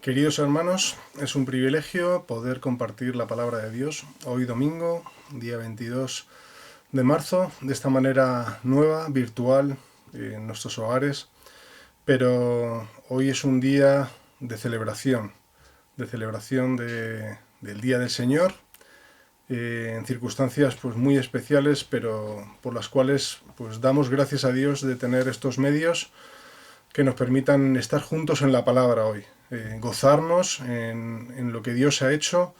Queridos hermanos, es un privilegio poder compartir la palabra de Dios hoy domingo, día 22 de marzo, de esta manera nueva, virtual, en nuestros hogares, pero hoy es un día de celebración del Día del Señor, en circunstancias pues muy especiales, pero por las cuales pues damos gracias a Dios de tener estos medios que nos permitan estar juntos en la palabra hoy, gozarnos en lo que Dios ha hecho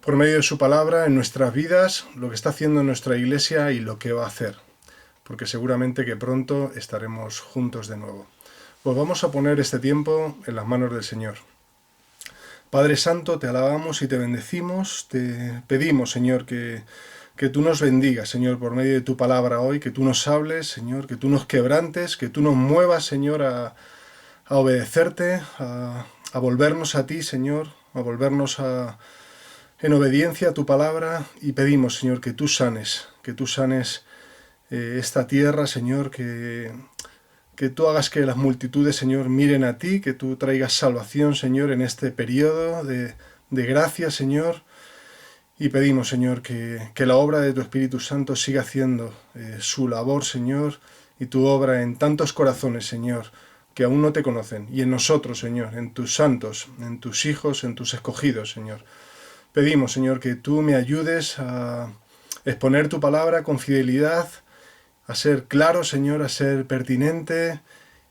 por medio de su palabra en nuestras vidas, lo que está haciendo en nuestra iglesia y lo que va a hacer, porque seguramente que pronto estaremos juntos de nuevo. Pues vamos a poner este tiempo en las manos del Señor. Padre Santo, te alabamos y te bendecimos, te pedimos, Señor, que tú nos bendigas, Señor, por medio de tu palabra hoy, que tú nos hables, Señor, que tú nos quebrantes, que tú nos muevas, Señor, a obedecerte, a volvernos a ti, Señor, a volvernos en obediencia a tu palabra, y pedimos, Señor, que tú sanes esta tierra, Señor, que tú hagas que las multitudes, Señor, miren a ti, que tú traigas salvación, Señor, en este periodo de gracia, Señor. Y pedimos, Señor, que la obra de tu Espíritu Santo siga haciendo su labor, Señor, y tu obra en tantos corazones, Señor, que aún no te conocen, y en nosotros, Señor, en tus santos, en tus hijos, en tus escogidos, Señor. Pedimos, Señor, que tú me ayudes a exponer tu palabra con fidelidad, a ser claro, Señor, a ser pertinente,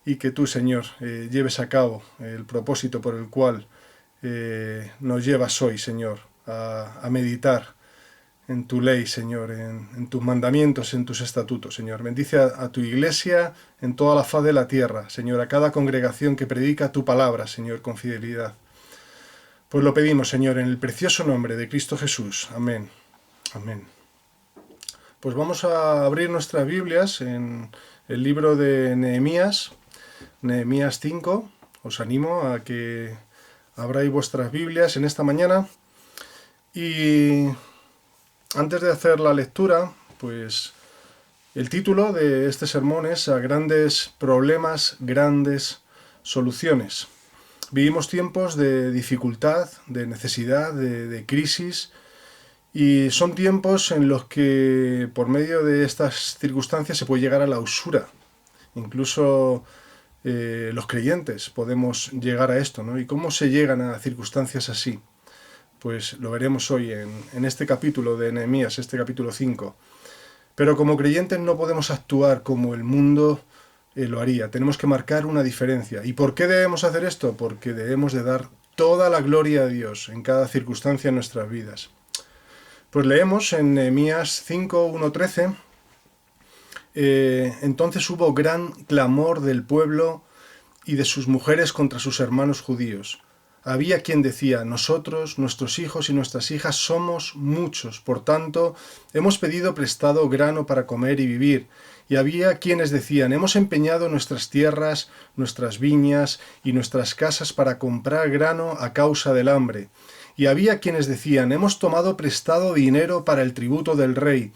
y que tú, Señor, lleves a cabo el propósito por el cual nos llevas hoy, Señor, a meditar en tu ley, Señor, en tus mandamientos, en tus estatutos, Señor. Bendice a tu iglesia en toda la faz de la tierra, Señor, a cada congregación que predica tu palabra, Señor, con fidelidad. Pues lo pedimos, Señor, en el precioso nombre de Cristo Jesús. Amén. Amén. Pues vamos a abrir nuestras Biblias en el libro de Nehemías 5. Os animo a que abráis vuestras Biblias en esta mañana. Y antes de hacer la lectura, pues el título de este sermón es A grandes problemas, grandes soluciones. Vivimos tiempos de dificultad, de necesidad, de crisis, y son tiempos en los que por medio de estas circunstancias se puede llegar a la usura. Incluso los creyentes podemos llegar a esto, ¿no? ¿Y cómo se llegan a circunstancias así? Pues lo veremos hoy en este capítulo de Nehemías, este capítulo 5. Pero como creyentes no podemos actuar como el mundo lo haría. Tenemos que marcar una diferencia. ¿Y por qué debemos hacer esto? Porque debemos de dar toda la gloria a Dios en cada circunstancia en nuestras vidas. Pues leemos en Nehemías 5, 1-13. Entonces hubo gran clamor del pueblo y de sus mujeres contra sus hermanos judíos. Había quien decía, nosotros, nuestros hijos y nuestras hijas somos muchos, por tanto, hemos pedido prestado grano para comer y vivir. Y había quienes decían, hemos empeñado nuestras tierras, nuestras viñas y nuestras casas para comprar grano a causa del hambre. Y había quienes decían, hemos tomado prestado dinero para el tributo del rey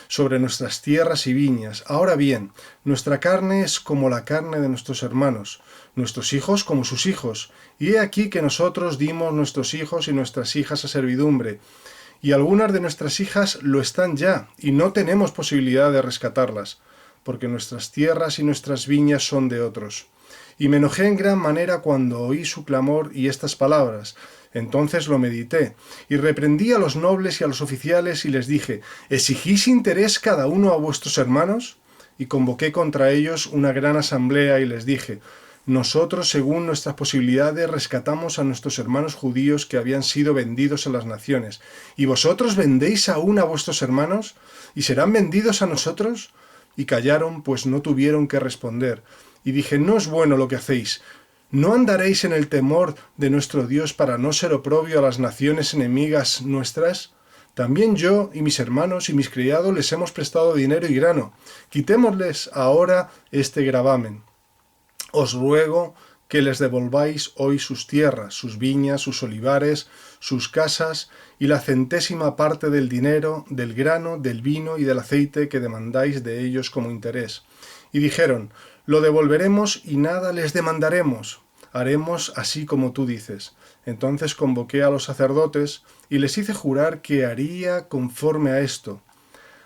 sobre nuestras tierras y viñas. Ahora bien, nuestra carne es como la carne de nuestros hermanos, nuestros hijos como sus hijos. Y he aquí que nosotros dimos nuestros hijos y nuestras hijas a servidumbre, y algunas de nuestras hijas lo están ya, y no tenemos posibilidad de rescatarlas, porque nuestras tierras y nuestras viñas son de otros. Y me enojé en gran manera cuando oí su clamor y estas palabras. Entonces lo medité, y reprendí a los nobles y a los oficiales, y les dije, ¿exigís interés cada uno a vuestros hermanos? Y convoqué contra ellos una gran asamblea, y les dije, nosotros, según nuestras posibilidades, rescatamos a nuestros hermanos judíos que habían sido vendidos a las naciones. ¿Y vosotros vendéis aún a vuestros hermanos? ¿Y serán vendidos a nosotros? Y callaron, pues no tuvieron que responder. Y dije, no es bueno lo que hacéis. ¿No andaréis en el temor de nuestro Dios para no ser oprobio a las naciones enemigas nuestras? También yo y mis hermanos y mis criados les hemos prestado dinero y grano. Quitémosles ahora este gravamen. Os ruego que les devolváis hoy sus tierras, sus viñas, sus olivares, sus casas y la centésima parte del dinero, del grano, del vino y del aceite que demandáis de ellos como interés. Y dijeron, lo devolveremos y nada les demandaremos. haremos así como tú dices. Entonces convoqué a los sacerdotes y les hice jurar que haría conforme a esto.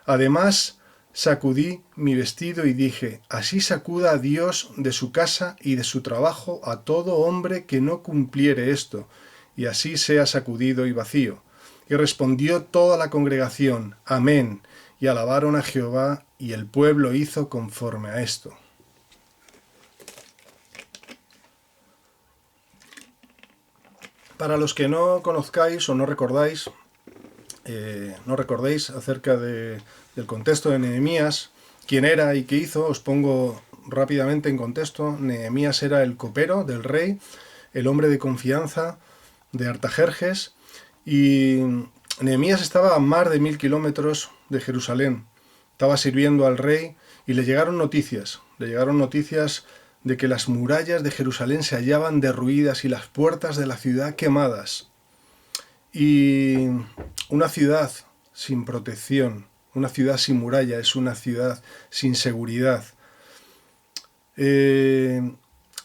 Además, sacudí mi vestido y dije, así sacuda a Dios de su casa y de su trabajo a todo hombre que no cumpliere esto, y así sea sacudido y vacío. Y respondió toda la congregación, amén, y alabaron a Jehová, y el pueblo hizo conforme a esto. Para los que no conozcáis o no recordáis, no recordéis acerca del contexto de Nehemías, quién era y qué hizo, os pongo rápidamente en contexto. Nehemías era el copero del rey, el hombre de confianza de Artajerjes, y Nehemías estaba a más de 1000 kilómetros de Jerusalén. Estaba sirviendo al rey y le llegaron noticias de que las murallas de Jerusalén se hallaban derruidas y las puertas de la ciudad quemadas. Y una ciudad sin protección, una ciudad sin muralla, es una ciudad sin seguridad.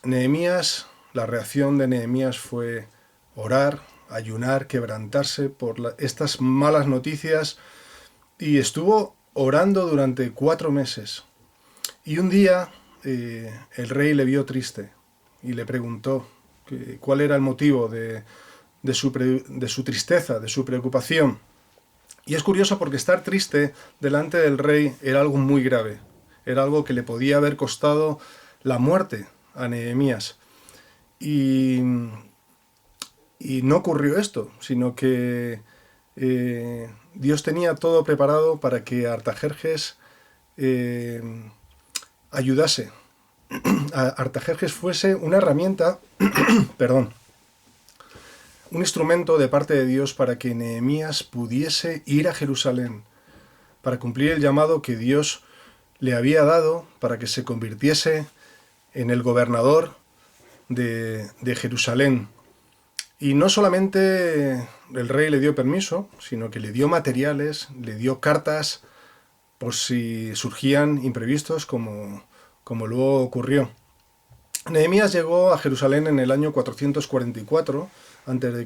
Nehemías, la reacción de Nehemías fue orar, ayunar, quebrantarse por estas malas noticias, y estuvo orando durante 4 meses. Y un día el rey le vio triste y le preguntó cuál era el motivo de su tristeza, de su preocupación. Y es curioso porque estar triste delante del rey era algo muy grave, era algo que le podía haber costado la muerte a Nehemías. Y no ocurrió esto, sino que Dios tenía todo preparado para que Artajerjes ayudase. Artajerjes fuese una herramienta, perdón, un instrumento de parte de Dios para que Nehemías pudiese ir a Jerusalén, para cumplir el llamado que Dios le había dado, para que se convirtiese en el gobernador de Jerusalén. Y no solamente el rey le dio permiso, sino que le dio materiales, le dio cartas por si surgían imprevistos como luego ocurrió. Nehemías llegó a Jerusalén en el año 444 a.C.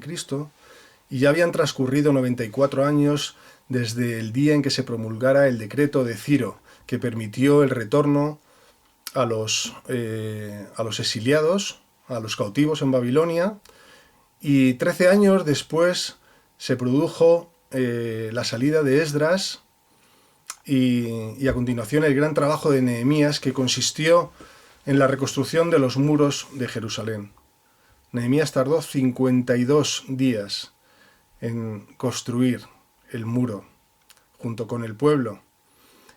y ya habían transcurrido 94 años desde el día en que se promulgara el decreto de Ciro, que permitió el retorno a los exiliados, a los cautivos en Babilonia, y 13 años después se produjo la salida de Esdras y a continuación el gran trabajo de Nehemías, que consistió en la reconstrucción de los muros de Jerusalén. Nehemías tardó 52 días en construir el muro junto con el pueblo.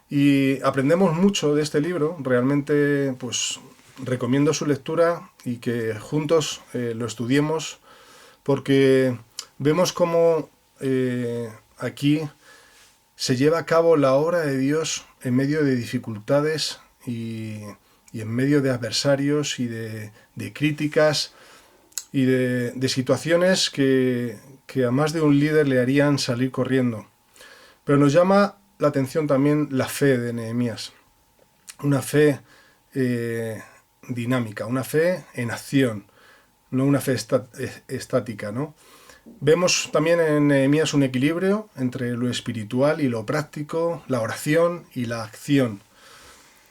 Y aprendemos mucho de este libro, realmente pues recomiendo su lectura y que juntos lo estudiemos, porque vemos cómo aquí se lleva a cabo la obra de Dios en medio de dificultades y en medio de adversarios y de críticas y de situaciones que a más de un líder le harían salir corriendo. Pero nos llama la atención también la fe de Nehemías, una fe dinámica, una fe en acción, no una fe estática, ¿no? Vemos también en Nehemías un equilibrio entre lo espiritual y lo práctico, la oración y la acción.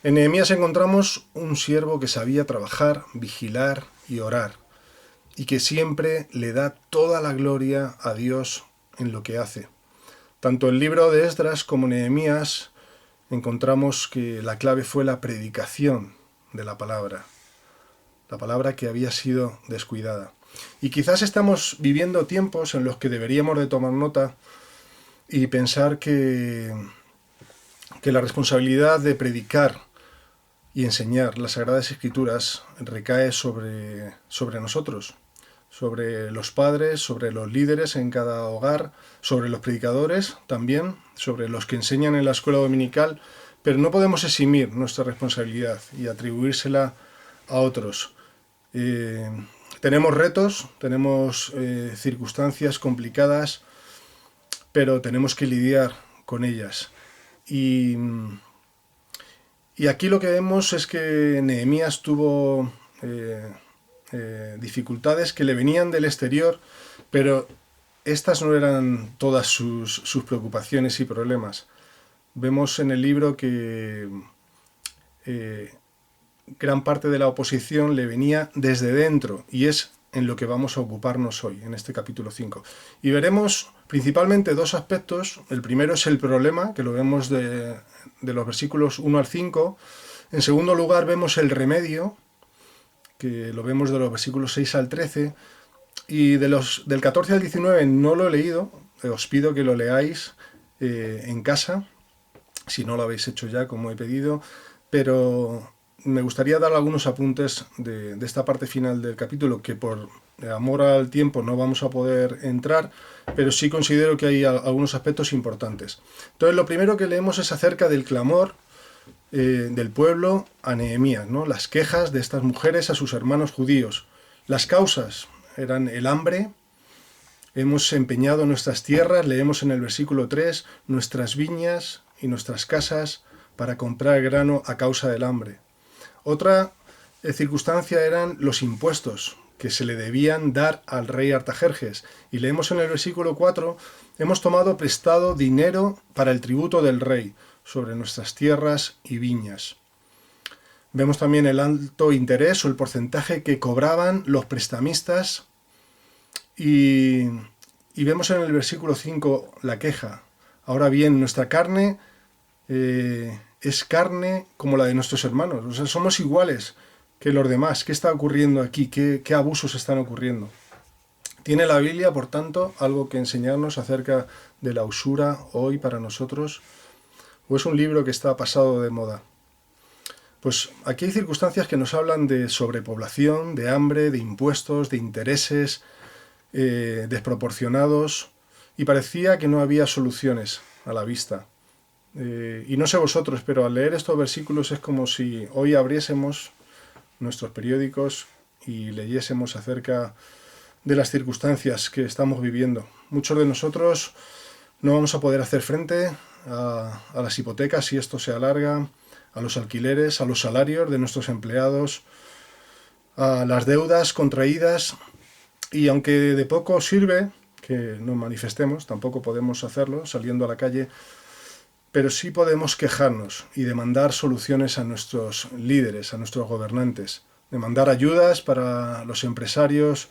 En Nehemías encontramos un siervo que sabía trabajar, vigilar y orar, y que siempre le da toda la gloria a Dios en lo que hace. Tanto en el libro de Esdras como Nehemías encontramos que la clave fue la predicación de la palabra que había sido descuidada. Y quizás estamos viviendo tiempos en los que deberíamos de tomar nota y pensar que la responsabilidad de predicar y enseñar las Sagradas Escrituras recae sobre nosotros, sobre los padres, sobre los líderes en cada hogar, sobre los predicadores también, sobre los que enseñan en la escuela dominical, pero no podemos eximir nuestra responsabilidad y atribuírsela a otros. Tenemos retos, tenemos circunstancias complicadas, pero tenemos que lidiar con ellas. Y aquí lo que vemos es que Nehemías tuvo dificultades que le venían del exterior, pero estas no eran todas sus preocupaciones y problemas. Vemos en el libro que gran parte de la oposición le venía desde dentro, y es en lo que vamos a ocuparnos hoy, en este capítulo 5. Y veremos principalmente dos aspectos. El primero es el problema, que lo vemos de los versículos 1 al 5. En segundo lugar vemos el remedio, que lo vemos de los versículos 6 al 13. Y del 14 al 19 no lo he leído, os pido que lo leáis en casa, si no lo habéis hecho ya, como he pedido, pero me gustaría dar algunos apuntes de esta parte final del capítulo, que por amor al tiempo no vamos a poder entrar, pero sí considero que hay algunos aspectos importantes. Entonces, lo primero que leemos es acerca del clamor del pueblo a Nehemías, ¿no? Las quejas de estas mujeres a sus hermanos judíos. Las causas eran el hambre. Hemos empeñado nuestras tierras, leemos en el versículo 3, nuestras viñas y nuestras casas para comprar grano a causa del hambre. Otra circunstancia eran los impuestos que se le debían dar al rey Artajerjes. Y leemos en el versículo 4, hemos tomado prestado dinero para el tributo del rey sobre nuestras tierras y viñas. Vemos también el alto interés o el porcentaje que cobraban los prestamistas y vemos en el versículo 5 la queja. Ahora bien, nuestra carne es carne como la de nuestros hermanos. O sea, somos iguales que los demás. ¿Qué está ocurriendo aquí? ¿Qué abusos están ocurriendo? ¿Tiene la Biblia, por tanto, algo que enseñarnos acerca de la usura hoy para nosotros? ¿O es un libro que está pasado de moda? Pues aquí hay circunstancias que nos hablan de sobrepoblación, de hambre, de impuestos, de intereses desproporcionados, y parecía que no había soluciones a la vista. Y no sé vosotros, pero al leer estos versículos es como si hoy abriésemos nuestros periódicos y leyésemos acerca de las circunstancias que estamos viviendo. Muchos de nosotros no vamos a poder hacer frente a las hipotecas si esto se alarga, a los alquileres, a los salarios de nuestros empleados, a las deudas contraídas, y aunque de poco sirve que nos manifestemos, tampoco podemos hacerlo saliendo a la calle, pero sí podemos quejarnos y demandar soluciones a nuestros líderes, a nuestros gobernantes, demandar ayudas para los empresarios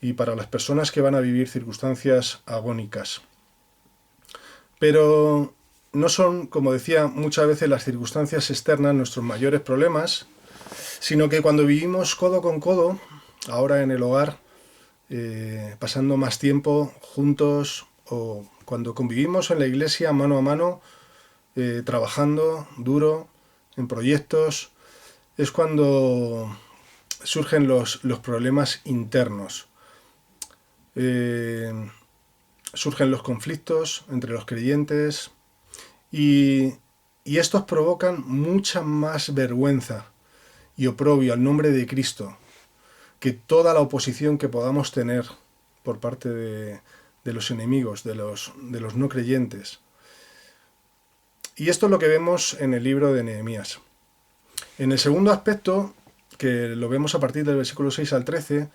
y para las personas que van a vivir circunstancias agónicas. Pero no son, como decía, muchas veces las circunstancias externas nuestros mayores problemas, sino que cuando vivimos codo con codo, ahora en el hogar, pasando más tiempo juntos, o cuando convivimos en la iglesia mano a mano, trabajando duro en proyectos, es cuando surgen los problemas internos. Surgen los conflictos entre los creyentes y estos provocan mucha más vergüenza y oprobio al nombre de Cristo que toda la oposición que podamos tener por parte de los enemigos, de los no creyentes. Y esto es lo que vemos en el libro de Nehemías. En el segundo aspecto, que lo vemos a partir del versículo 6 al 13,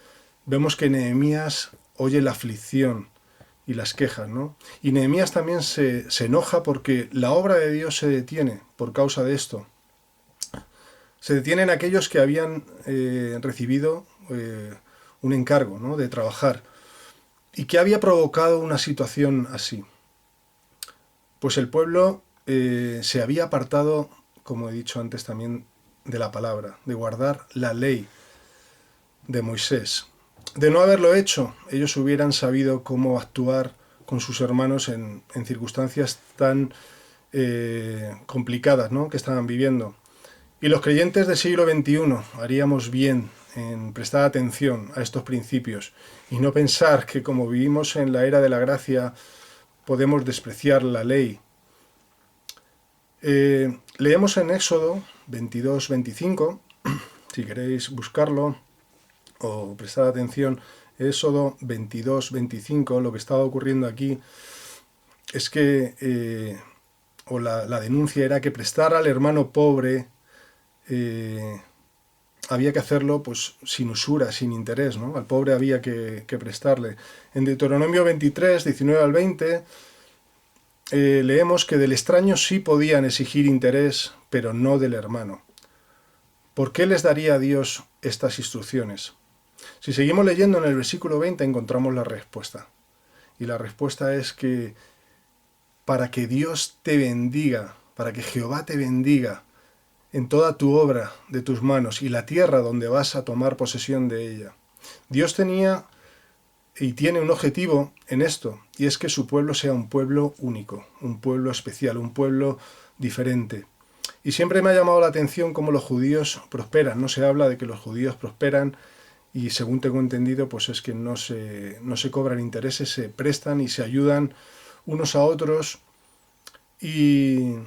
vemos que Nehemías oye la aflicción y las quejas, ¿no? Y Nehemías también se enoja porque la obra de Dios se detiene por causa de esto. Se detienen aquellos que habían recibido un encargo, ¿no?, de trabajar. ¿Y qué había provocado una situación así? Pues el pueblo se había apartado, como he dicho antes también, de la palabra, de guardar la ley de Moisés. De no haberlo hecho, ellos hubieran sabido cómo actuar con sus hermanos en circunstancias tan complicadas, ¿no?, que estaban viviendo. Y los creyentes del siglo XXI haríamos bien en prestar atención a estos principios y no pensar que como vivimos en la era de la gracia podemos despreciar la ley. Leemos en Éxodo 22-25, si queréis buscarlo o prestar atención, Éxodo 22-25, lo que estaba ocurriendo aquí es que, la denuncia era que prestar al hermano pobre había que hacerlo pues sin usura, sin interés, ¿no? Al pobre había que prestarle. En Deuteronomio 23, 19 al 20, leemos que del extraño sí podían exigir interés, pero no del hermano. ¿Por qué les daría a Dios estas instrucciones? Si seguimos leyendo en el versículo 20 encontramos la respuesta. Y la respuesta es que para que Dios te bendiga, para que Jehová te bendiga en toda tu obra de tus manos y la tierra donde vas a tomar posesión de ella. Dios tenía y tiene un objetivo en esto, y es que su pueblo sea un pueblo único, un pueblo especial, un pueblo diferente. Y siempre me ha llamado la atención cómo los judíos prosperan. No se habla de que los judíos prosperan y, según tengo entendido, pues es que no se cobran intereses, se prestan y se ayudan unos a otros. Y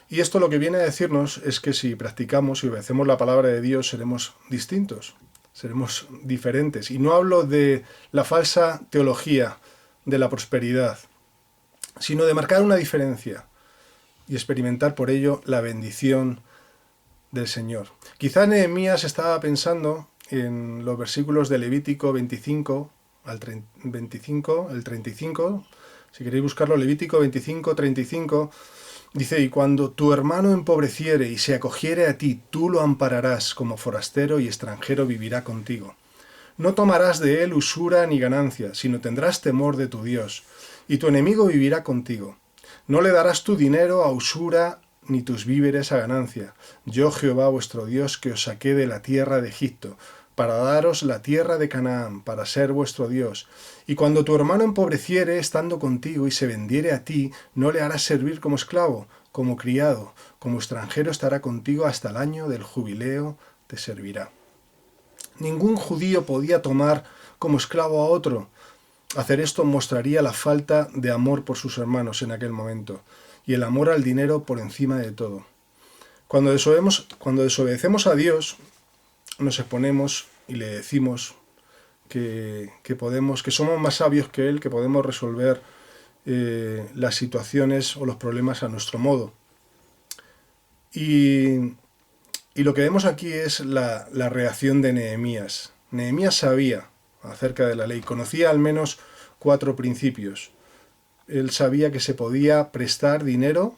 esto lo que viene a decirnos es que si practicamos y obedecemos la palabra de Dios seremos distintos, seremos diferentes. Y no hablo de la falsa teología de la prosperidad, sino de marcar una diferencia y experimentar por ello la bendición del Señor. Quizá Nehemías estaba pensando en los versículos de Levítico 25 al 25, el 35, si queréis buscarlo, Levítico 25, 35, dice: y cuando tu hermano empobreciere y se acogiere a ti, tú lo ampararás, como forastero y extranjero vivirá contigo. No tomarás de él usura ni ganancia, sino tendrás temor de tu Dios, y tu enemigo vivirá contigo. No le darás tu dinero a usura ni tus víveres a ganancia. Yo, Jehová vuestro Dios, que os saqué de la tierra de Egipto, para daros la tierra de Canaán, para ser vuestro Dios. Y cuando tu hermano empobreciere estando contigo y se vendiere a ti, no le harás servir como esclavo, como criado, como extranjero estará contigo hasta el año del jubileo te servirá. Ningún judío podía tomar como esclavo a otro. Hacer esto mostraría la falta de amor por sus hermanos en aquel momento, y el amor al dinero por encima de todo. Cuando desobedecemos a Dios, nos exponemos y le decimos que somos más sabios que Él, que podemos resolver las situaciones o los problemas a nuestro modo. Y lo que vemos aquí es la reacción de Nehemías. Nehemías sabía acerca de la ley, conocía al menos 4 principios. Él sabía que se podía prestar dinero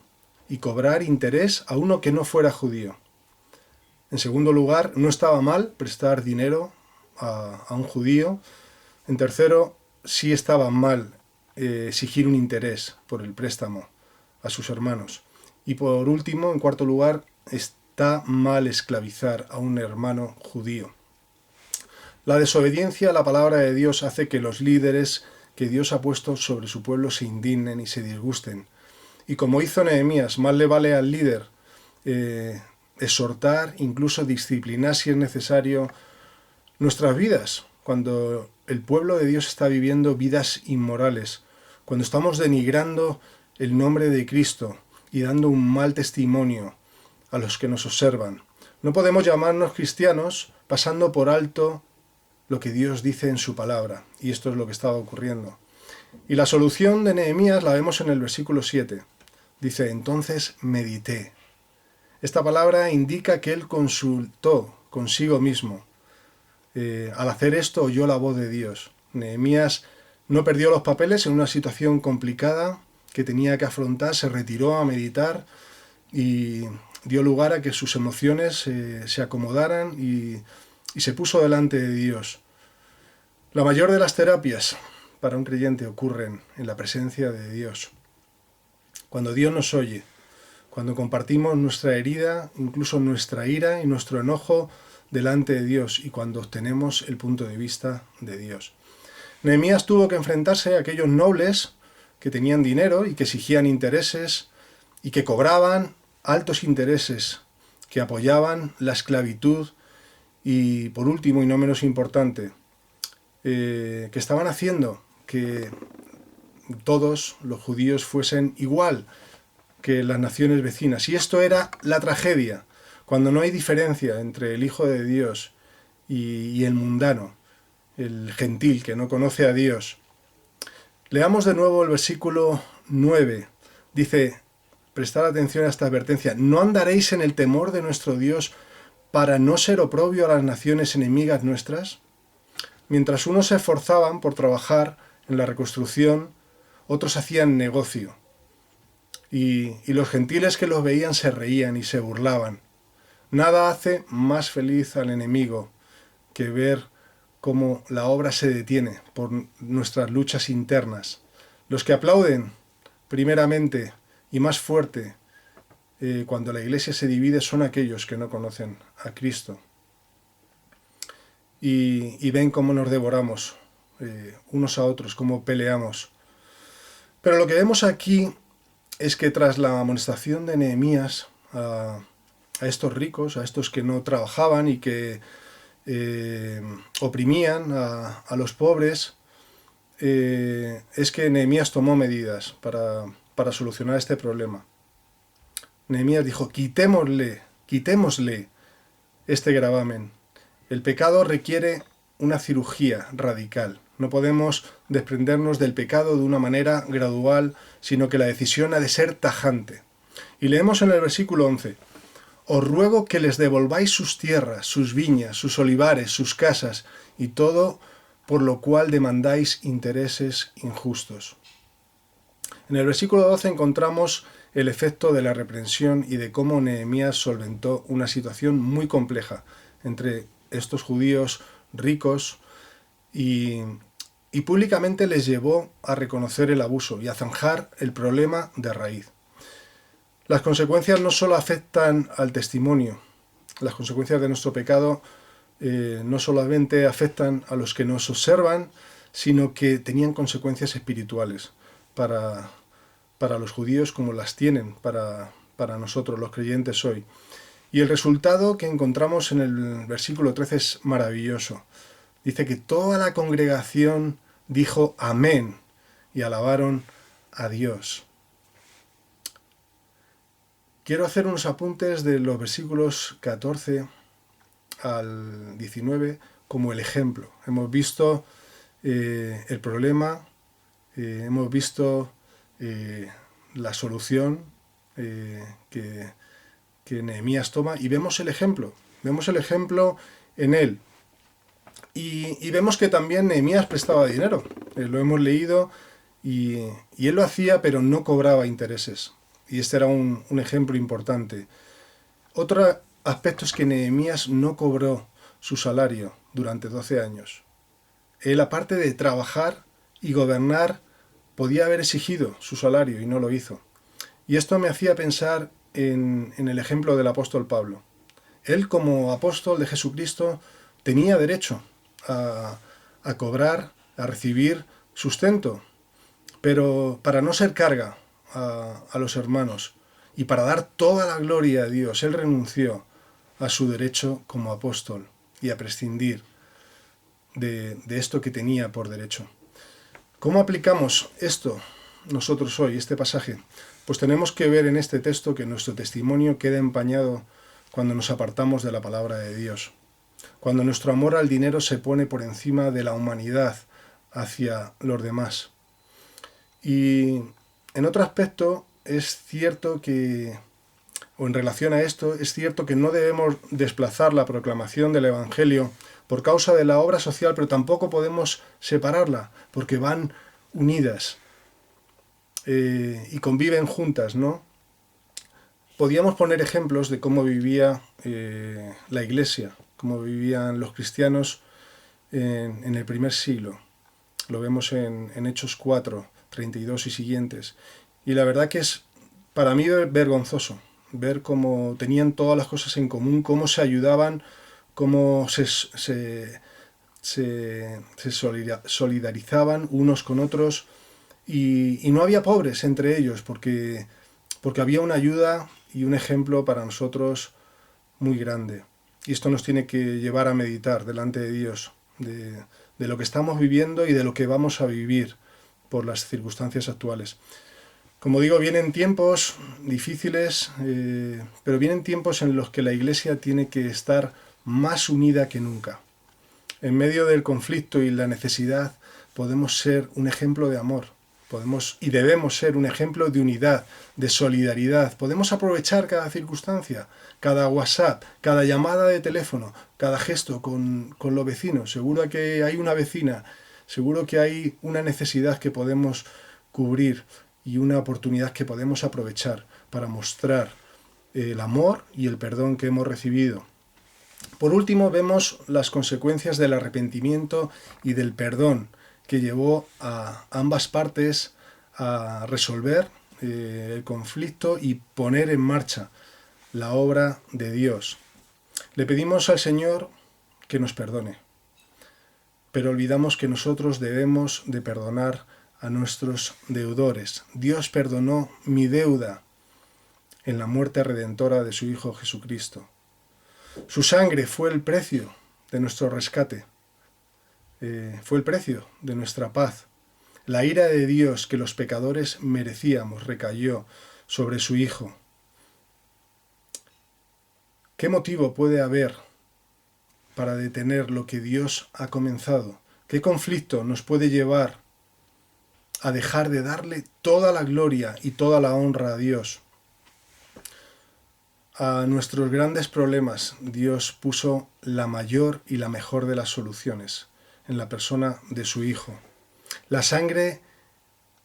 y cobrar interés a uno que no fuera judío. En segundo lugar, no estaba mal prestar dinero a un judío. En tercero, sí estaba mal exigir un interés por el préstamo a sus hermanos. Y por último, en cuarto lugar, está mal esclavizar a un hermano judío. La desobediencia a la palabra de Dios hace que los líderes que Dios ha puesto sobre su pueblo se indignen y se disgusten. Y como hizo Nehemías, más le vale al líder exhortar, incluso disciplinar si es necesario, nuestras vidas, cuando el pueblo de Dios está viviendo vidas inmorales, cuando estamos denigrando el nombre de Cristo y dando un mal testimonio a los que nos observan. No podemos llamarnos cristianos pasando por alto lo que Dios dice en su palabra, y esto es lo que estaba ocurriendo. Y la solución de Nehemías la vemos en el versículo 7. Dice: entonces medité. Esta palabra indica que él consultó consigo mismo. Al hacer esto oyó la voz de Dios. Nehemías no perdió los papeles en una situación complicada que tenía que afrontar, se retiró a meditar y dio lugar a que sus emociones se acomodaran y se puso delante de Dios. La mayor de las terapias para un creyente ocurren en la presencia de Dios. Cuando Dios nos oye, cuando compartimos nuestra herida, incluso nuestra ira y nuestro enojo delante de Dios, y cuando obtenemos el punto de vista de Dios. Nehemías tuvo que enfrentarse a aquellos nobles que tenían dinero y que exigían intereses y que cobraban altos intereses, que apoyaban la esclavitud y, por último y no menos importante, que estaban haciendo que todos los judíos fuesen igual que las naciones vecinas. Y esto era la tragedia, cuando no hay diferencia entre el Hijo de Dios y el mundano, el gentil que no conoce a Dios. Leamos de nuevo el versículo 9. Dice, prestar atención a esta advertencia: no andaréis en el temor de nuestro Dios para no ser oprobio a las naciones enemigas nuestras? Mientras unos se esforzaban por trabajar en la reconstrucción, otros hacían negocio. Y los gentiles que los veían se reían y se burlaban. Nada hace más feliz al enemigo que ver cómo la obra se detiene por nuestras luchas internas. Los que aplauden, primeramente y más fuerte, cuando la iglesia se divide, son aquellos que no conocen a Cristo. Y ven cómo nos devoramos unos a otros, cómo peleamos. Pero lo que vemos aquí es que tras la amonestación de Nehemías a estos ricos, a estos que no trabajaban y que oprimían a los pobres, es que Nehemías tomó medidas para solucionar este problema. Nehemías dijo: quitémosle este gravamen. El pecado requiere una cirugía radical. No podemos desprendernos del pecado de una manera gradual, sino que la decisión ha de ser tajante. Y leemos en el versículo 11: os ruego que les devolváis sus tierras, sus viñas, sus olivares, sus casas, y todo por lo cual demandáis intereses injustos. En el versículo 12 encontramos el efecto de la reprensión y de cómo Nehemías solventó una situación muy compleja entre estos judíos ricos y públicamente les llevó a reconocer el abuso y a zanjar el problema de raíz. Las consecuencias no solo afectan al testimonio, las consecuencias de nuestro pecado no solamente afectan a los que nos observan, sino que tenían consecuencias espirituales para los judíos, como las tienen para nosotros, los creyentes hoy. Y el resultado que encontramos en el versículo 13 es maravilloso. Dice que toda la congregación dijo amén y alabaron a Dios. Quiero hacer unos apuntes de los versículos 14 al 19 como el ejemplo. Hemos visto el problema, hemos visto la solución que Nehemías toma, y vemos el ejemplo en él. Y vemos que también Nehemías prestaba dinero, lo hemos leído, y él lo hacía, pero no cobraba intereses. Y este era un ejemplo importante. Otro aspecto es que Nehemías no cobró su salario durante 12 años. Él, aparte de trabajar y gobernar, podía haber exigido su salario y no lo hizo. Y esto me hacía pensar en el ejemplo del apóstol Pablo. Él, como apóstol de Jesucristo, tenía derecho a cobrar, a recibir sustento, pero para no ser carga a los hermanos y para dar toda la gloria a Dios, él renunció a su derecho como apóstol y a prescindir de esto que tenía por derecho. ¿Cómo aplicamos esto nosotros hoy, este pasaje? Pues tenemos que ver en este texto que nuestro testimonio queda empañado cuando nos apartamos de la palabra de Dios, cuando nuestro amor al dinero se pone por encima de la humanidad hacia los demás. Y en otro aspecto es cierto que, o en relación a esto, es cierto que no debemos desplazar la proclamación del Evangelio por causa de la obra social, pero tampoco podemos separarla, porque van unidas y conviven juntas, ¿no? Podíamos poner ejemplos de cómo vivía la Iglesia, cómo vivían los cristianos en el primer siglo. Lo vemos en Hechos 4, 32 y siguientes. Y la verdad que es para mí vergonzoso ver cómo tenían todas las cosas en común, cómo se ayudaban, cómo se solidarizaban unos con otros, y no había pobres entre ellos, porque había una ayuda y un ejemplo para nosotros muy grande. Y esto nos tiene que llevar a meditar delante de Dios, de lo que estamos viviendo y de lo que vamos a vivir por las circunstancias actuales. Como digo, vienen tiempos difíciles, pero vienen tiempos en los que la Iglesia tiene que estar más unida que nunca. En medio del conflicto y la necesidad podemos ser un ejemplo de amor, Podemos y debemos ser un ejemplo de unidad, de solidaridad. Podemos aprovechar cada circunstancia, cada WhatsApp, cada llamada de teléfono, cada gesto con los vecinos. Seguro que hay una vecina, seguro que hay una necesidad que podemos cubrir y una oportunidad que podemos aprovechar para mostrar el amor y el perdón que hemos recibido. Por último, vemos las consecuencias del arrepentimiento y del perdón que llevó a ambas partes a resolver el conflicto y poner en marcha la obra de Dios. Le pedimos al Señor que nos perdone, pero olvidamos que nosotros debemos de perdonar a nuestros deudores. Dios perdonó mi deuda en la muerte redentora de su Hijo Jesucristo. Su sangre fue el precio de nuestro rescate. Fue el precio de nuestra paz. La ira de Dios que los pecadores merecíamos recayó sobre su Hijo. ¿Qué motivo puede haber para detener lo que Dios ha comenzado? ¿Qué conflicto nos puede llevar a dejar de darle toda la gloria y toda la honra a Dios? A nuestros grandes problemas Dios puso la mayor y la mejor de las soluciones en la persona de su Hijo. La sangre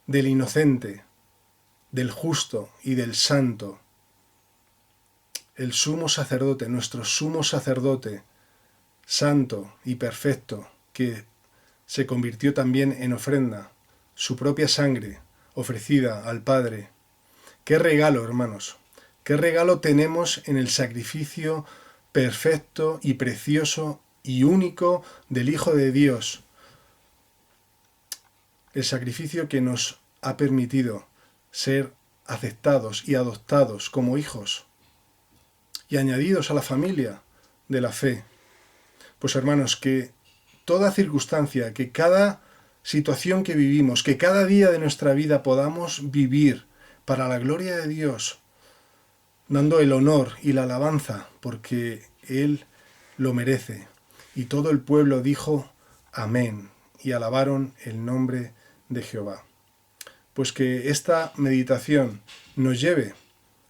del inocente, del justo y del santo. El sumo sacerdote, nuestro sumo sacerdote, santo y perfecto, que se convirtió también en ofrenda, su propia sangre ofrecida al Padre. ¡Qué regalo, hermanos! ¡Qué regalo tenemos en el sacrificio perfecto y precioso y único del Hijo de Dios! El sacrificio que nos ha permitido ser aceptados y adoptados como hijos y añadidos a la familia de la fe. Pues hermanos, que toda circunstancia, que cada situación que vivimos, que cada día de nuestra vida podamos vivir para la gloria de Dios, dando el honor y la alabanza, porque Él lo merece. Y todo el pueblo dijo amén, y alabaron el nombre de Jehová. Pues que esta meditación nos lleve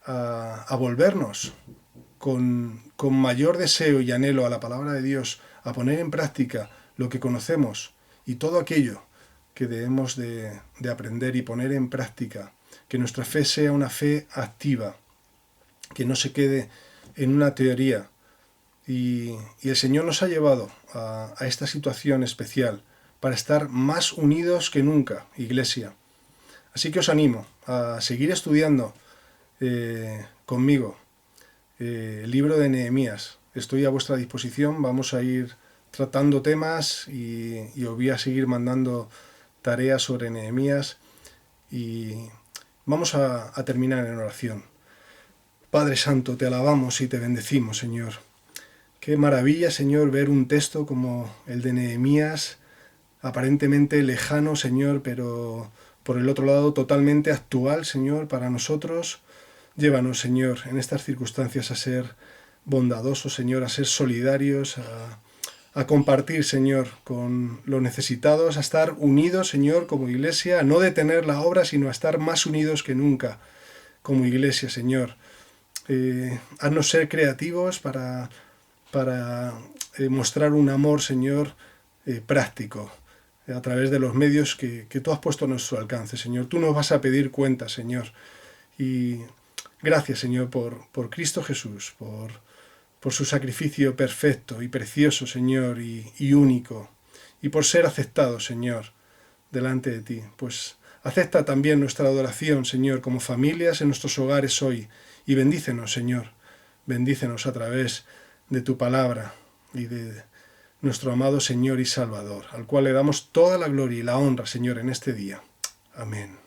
a volvernos con mayor deseo y anhelo a la palabra de Dios, a poner en práctica lo que conocemos y todo aquello que debemos de aprender y poner en práctica. Que nuestra fe sea una fe activa, que no se quede en una teoría. Y el Señor nos ha llevado a esta situación especial para estar más unidos que nunca, Iglesia. Así que os animo a seguir estudiando conmigo el libro de Nehemías. Estoy a vuestra disposición, vamos a ir tratando temas y os voy a seguir mandando tareas sobre Nehemías y vamos a terminar en oración. Padre Santo, te alabamos y te bendecimos, Señor. Qué maravilla, Señor, ver un texto como el de Nehemías, aparentemente lejano, Señor, pero por el otro lado totalmente actual, Señor, para nosotros. Llévanos, Señor, en estas circunstancias a ser bondadosos, Señor, a ser solidarios, a compartir, Señor, con los necesitados, a estar unidos, Señor, como Iglesia, a no detener la obra, sino a estar más unidos que nunca como Iglesia, Señor. Haznos ser creativos para mostrar un amor, Señor, práctico, a través de los medios que tú has puesto a nuestro alcance, Señor. Tú nos vas a pedir cuentas, Señor. Y gracias, Señor, por Cristo Jesús, por su sacrificio perfecto y precioso, Señor, y único, y por ser aceptado, Señor, delante de ti. Pues acepta también nuestra adoración, Señor, como familias en nuestros hogares hoy, y bendícenos, Señor, bendícenos a través de tu palabra y de nuestro amado Señor y Salvador, al cual le damos toda la gloria y la honra, Señor, en este día. Amén.